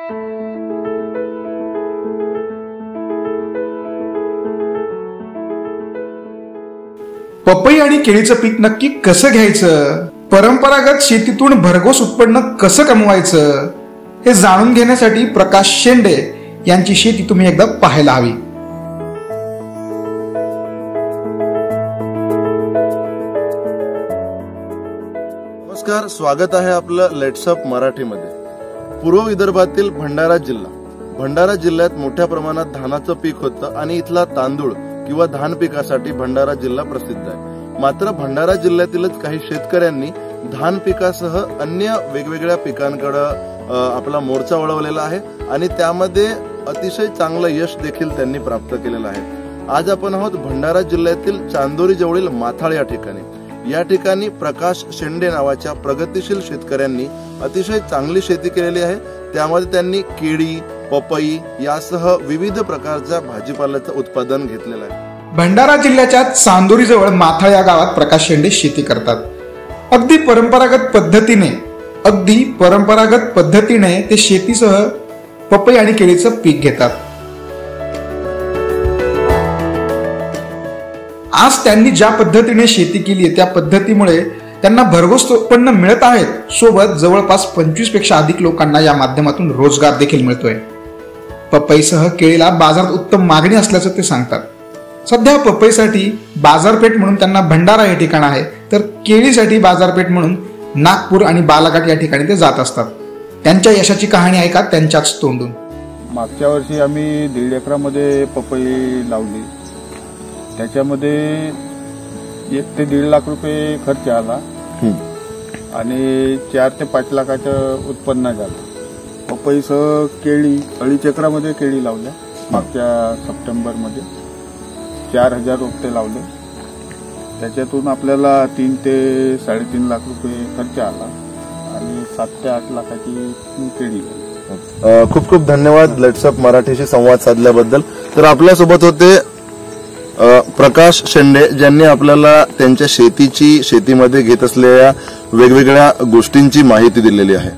पपई आणि केळीचं पीक नक्की कसं घ्यायचं, परंपरागत शेतीतून भरघोस उत्पन्न कसं कमवायचं हे जाणून घेण्यासाठी प्रकाश शेंडे यांची शेती तुम्ही एकदा पाहायला हवी. नमस्कार, स्वागत आहे आपलं लेट्स अप मराठीमध्ये. पूर्व विदर्भातील भंडारा जिल्ह्यात मोठ्या प्रमाणात धानाचं पीक होतं आणि इथला तांदूळ किंवा धान पिकासाठी भंडारा जिल्हा प्रसिद्ध आहे. मात्र भंडारा जिल्ह्यातीलच काही शेतकऱ्यांनी धान पिकासह अन्य वेगवेगळ्या पिकांकडे आपला मोर्चा वळवलेला आहे आणि त्यामध्ये अतिशय चांगलं यश देखील त्यांनी प्राप्त केलेलं आहे. आज आपण आहोत भंडारा जिल्ह्यातील चांदोरी जवळील माथाळ या ठिकाणी. या ठिकाणी प्रकाश शेंडे नावाच्या प्रगतिशील शेतकऱ्यांनी अतिशय चांगली शेती केलेली आहे. त्यामध्ये त्यांनी केळी, पपई यासह विविध प्रकारच्या भाजीपाल्याचं उत्पादन घेतलेलं आहे. भंडारा जिल्ह्याच्या चांदोरी जवळ माथाळ या गावात प्रकाश शेंडे शेती करतात. अगदी परंपरागत पद्धतीने ते शेतीसह पपई आणि केळीचं पीक घेतात. आज त्यांनी ज्या पद्धतीने शेती केली आहे त्या पद्धतीमुळे त्यांना भरघोस उत्पन्न मिळत आहे. सोबत जवळपास 25 पेक्षा अधिक लोकांना या माध्यमातून रोजगार देखील मिळतोय. पपईसह केळीला बाजारात उत्तम मागणी असल्याचं ते सांगतात. सध्या पपईसाठी बाजारपेठ म्हणून त्यांना भंडारा हे ठिकाण आहे, तर केळीसाठी बाजारपेठ म्हणून नागपूर आणि बालाघाट या ठिकाणी ते जात असतात. त्यांच्या यशाची कहाणी आहे का त्यांच्याच तोंडून. मागच्या वर्षी आम्ही 1.5 एकरामध्ये पपई लावली. त्याच्यामध्ये 1 ते 1.5 लाख रुपये खर्च आला आणि 4 ते 5 लाखाचं उत्पन्न झालं. पपईसह केळी 2.5 एकरामध्ये केळी लावल्या. मागच्या सप्टेंबरमध्ये 4,000 रोपटे लावले. त्याच्यातून आपल्याला 3 ते 3.5 लाख रुपये खर्च आला आणि 7 ते 8 लाखाची केळी झाली. खूप खूप धन्यवाद लेट्स अप मराठीशी संवाद साधल्याबद्दल. तर आपल्यासोबत होते प्रकाश शेंडे, ज्यांनी आपल्याला त्यांच्या शेतीमध्ये घेत असलेल्या वेगवेगळ्या गोष्टींची माहिती दिलेली आहे.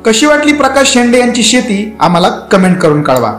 कशी वाटली प्रकाश शेंडे यांची शेती आम्हाला कमेंट करून कळवा.